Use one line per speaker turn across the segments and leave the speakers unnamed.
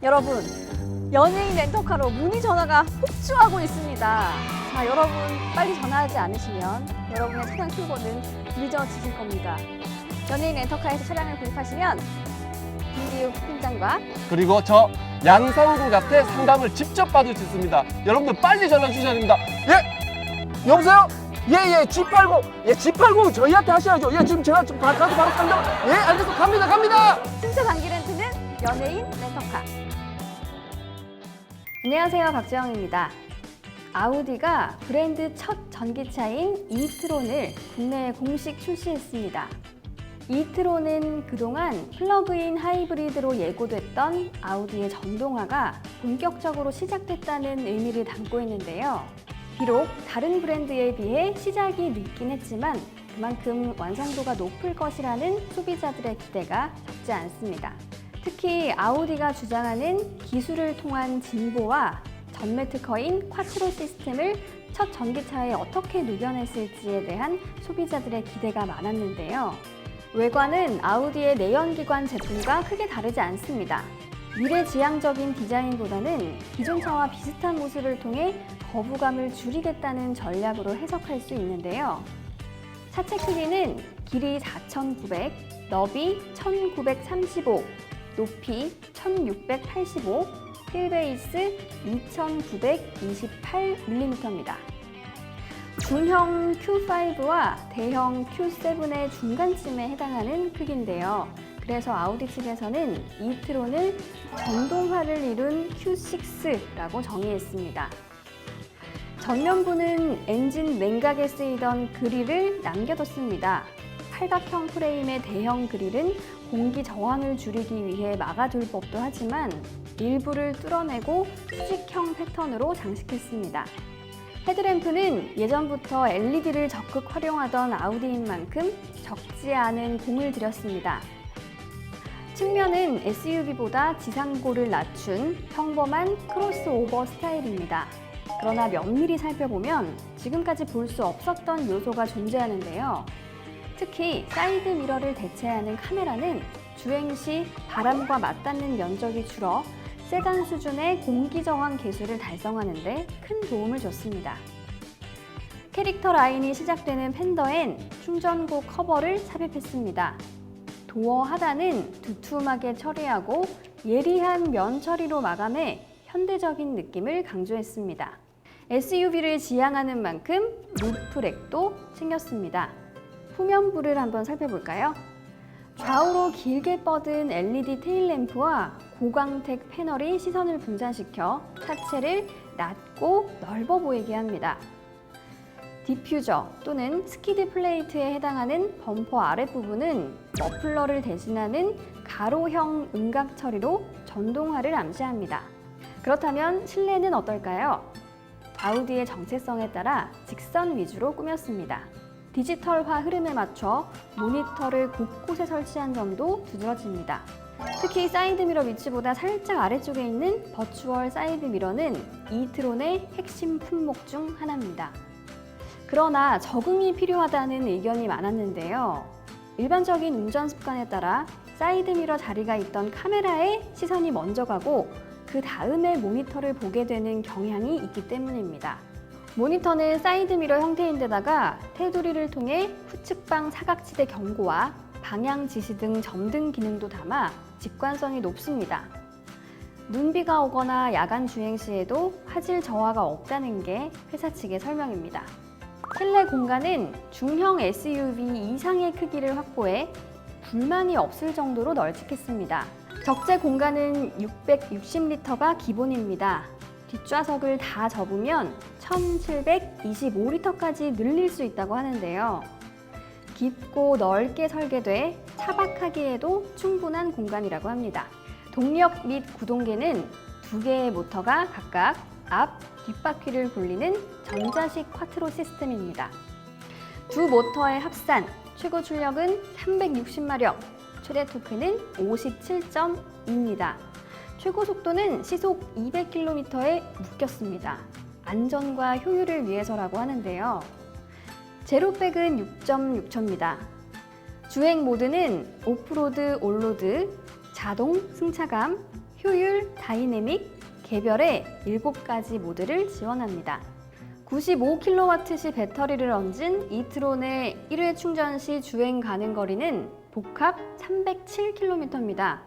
여러분, 연예인 렌터카로 문의 전화가 폭주하고 있습니다. 자, 여러분 빨리 전화하지 않으시면 여러분의 차량 출고는 늦어지실 겁니다. 연예인 렌터카에서 차량을 구입하시면 김기욱 팀장과
그리고 저 양상국 앞에 상담을 직접 받을 수 있습니다. 여러분들 빨리 전화 주셔야 됩니다. 예? 여보세요? 예예 G80 예 G80 저희한테 하셔야죠. 예 지금 제가 지금 가서 바로 상담 예 알겠어 갑니다.
신세 단기 렌트는 연예인 렌터카. 안녕하세요, 박지영입니다. 아우디가 브랜드 첫 전기차인 이트론을 국내에 공식 출시했습니다. 이트론은 그동안 플러그인 하이브리드로 예고됐던 아우디의 전동화가 본격적으로 시작됐다는 의미를 담고 있는데요. 비록 다른 브랜드에 비해 시작이 늦긴 했지만 그만큼 완성도가 높을 것이라는 소비자들의 기대가 적지 않습니다. 특히 아우디가 주장하는 기술을 통한 진보와 전매 특허인 콰트로 시스템을 첫 전기차에 어떻게 녹여냈을지에 대한 소비자들의 기대가 많았는데요. 외관은 아우디의 내연기관 제품과 크게 다르지 않습니다. 미래지향적인 디자인보다는 기존 차와 비슷한 모습을 통해 거부감을 줄이겠다는 전략으로 해석할 수 있는데요. 차체 크기는 길이 4,900, 너비 1,935, 높이 1,685, 휠베이스 2,928mm입니다. 중형 Q5와 대형 Q7의 중간쯤에 해당하는 크기인데요. 그래서 아우디 측에서는 이트론을 전동화를 이룬 Q6라고 정의했습니다. 전면부는 엔진 냉각에 쓰이던 그릴을 남겨뒀습니다. 팔각형 프레임의 대형 그릴은 공기 저항을 줄이기 위해 막아둘 법도 하지만 일부를 뚫어내고 수직형 패턴으로 장식했습니다. 헤드램프는 예전부터 LED를 적극 활용하던 아우디인 만큼 적지 않은 공을 들였습니다. 측면은 SUV보다 지상고를 낮춘 평범한 크로스오버 스타일입니다. 그러나 면밀히 살펴보면 지금까지 볼 수 없었던 요소가 존재하는데요. 특히 사이드 미러를 대체하는 카메라는 주행 시 바람과 맞닿는 면적이 줄어 세단 수준의 공기 저항 계수를 달성하는 데 큰 도움을 줬습니다. 캐릭터 라인이 시작되는 펜더엔 충전구 커버를 삽입했습니다. 도어 하단은 두툼하게 처리하고 예리한 면 처리로 마감해 현대적인 느낌을 강조했습니다. SUV를 지향하는 만큼 루프렉도 챙겼습니다. 후면부를 한번 살펴볼까요? 좌우로 길게 뻗은 LED 테일램프와 고광택 패널이 시선을 분산시켜 차체를 낮고 넓어 보이게 합니다. 디퓨저 또는 스키드 플레이트에 해당하는 범퍼 아랫부분은 머플러를 대신하는 가로형 음각 처리로 전동화를 암시합니다. 그렇다면 실내는 어떨까요? 아우디의 정체성에 따라 직선 위주로 꾸몄습니다. 디지털화 흐름에 맞춰 모니터를 곳곳에 설치한 점도 두드러집니다. 특히 사이드미러 위치보다 살짝 아래쪽에 있는 버추얼 사이드미러는 이트론의 핵심 품목 중 하나입니다. 그러나 적응이 필요하다는 의견이 많았는데요. 일반적인 운전 습관에 따라 사이드미러 자리가 있던 카메라에 시선이 먼저 가고 그 다음에 모니터를 보게 되는 경향이 있기 때문입니다. 모니터는 사이드미러 형태인데다가 테두리를 통해 후측방 사각지대 경고와 방향 지시 등 점등 기능도 담아 직관성이 높습니다. 눈비가 오거나 야간 주행 시에도 화질 저하가 없다는 게 회사 측의 설명입니다. 실내 공간은 중형 SUV 이상의 크기를 확보해 불만이 없을 정도로 널찍했습니다. 적재 공간은 660리터가 기본입니다. 뒷좌석을 다 접으면 1725리터까지 늘릴 수 있다고 하는데요. 깊고 넓게 설계돼 차박하기에도 충분한 공간이라고 합니다. 동력 및 구동계는 두 개의 모터가 각각 앞, 뒷바퀴를 굴리는 전자식 콰트로 시스템입니다. 두 모터의 합산, 최고 출력은 360마력, 최대 토크는 57.2입니다. 최고 속도는 시속 200km에 묶였습니다. 안전과 효율을 위해서라고 하는데요. 제로백은 6.6초입니다. 주행 모드는 오프로드, 온로드, 자동, 승차감, 효율, 다이내믹, 개별의 7가지 모드를 지원합니다. 95kW시 배터리를 얹은 이트론의 1회 충전 시 주행 가능 거리는 복합 307km입니다.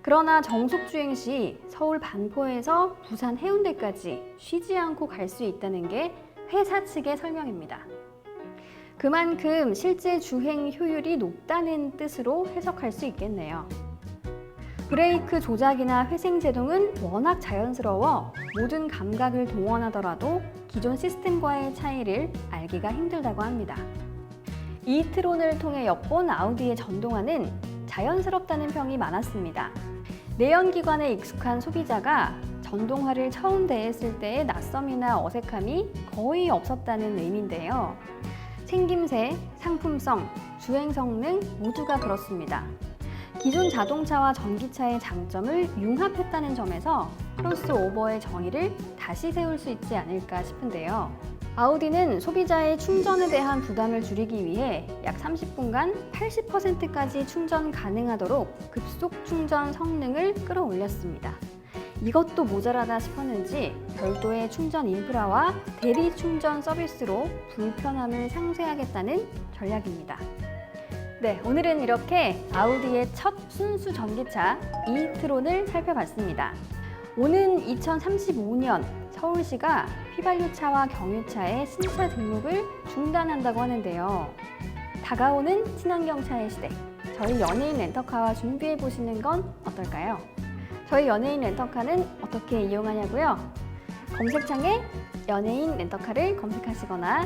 그러나 정속 주행 시 서울 반포에서 부산 해운대까지 쉬지 않고 갈 수 있다는 게 회사 측의 설명입니다. 그만큼 실제 주행 효율이 높다는 뜻으로 해석할 수 있겠네요. 브레이크 조작이나 회생 제동은 워낙 자연스러워 모든 감각을 동원하더라도 기존 시스템과의 차이를 알기가 힘들다고 합니다. 이트론을 통해 엿본 아우디의 전동화는 자연스럽다는 평이 많았습니다. 내연기관에 익숙한 소비자가 전동화를 처음 대했을 때의 낯섦이나 어색함이 거의 없었다는 의미인데요. 생김새, 상품성, 주행 성능 모두가 그렇습니다. 기존 자동차와 전기차의 장점을 융합했다는 점에서 크로스오버의 정의를 다시 세울 수 있지 않을까 싶은데요. 아우디는 소비자의 충전에 대한 부담을 줄이기 위해 약 30분간 80%까지 충전 가능하도록 급속 충전 성능을 끌어올렸습니다. 이것도 모자라다 싶었는지 별도의 충전 인프라와 대리 충전 서비스로 불편함을 상쇄하겠다는 전략입니다. 네, 오늘은 이렇게 아우디의 첫 순수 전기차 이트론을 살펴봤습니다. 오는 2035년 서울시가 휘발유차와 경유차의 신차 등록을 중단한다고 하는데요. 다가오는 친환경차의 시대, 저희 연예인 렌터카와 준비해 보시는 건 어떨까요? 저희 연예인 렌터카는 어떻게 이용하냐고요? 검색창에 연예인 렌터카를 검색하시거나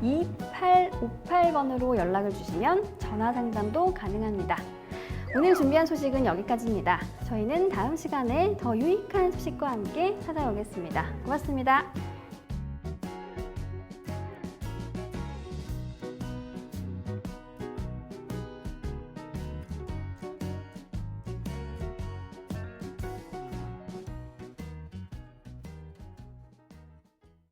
1644-2858번으로 연락을 주시면 전화 상담도 가능합니다. 오늘 준비한 소식은 여기까지입니다. 저희는 다음 시간에 더 유익한 소식과 함께 찾아오겠습니다. 고맙습니다.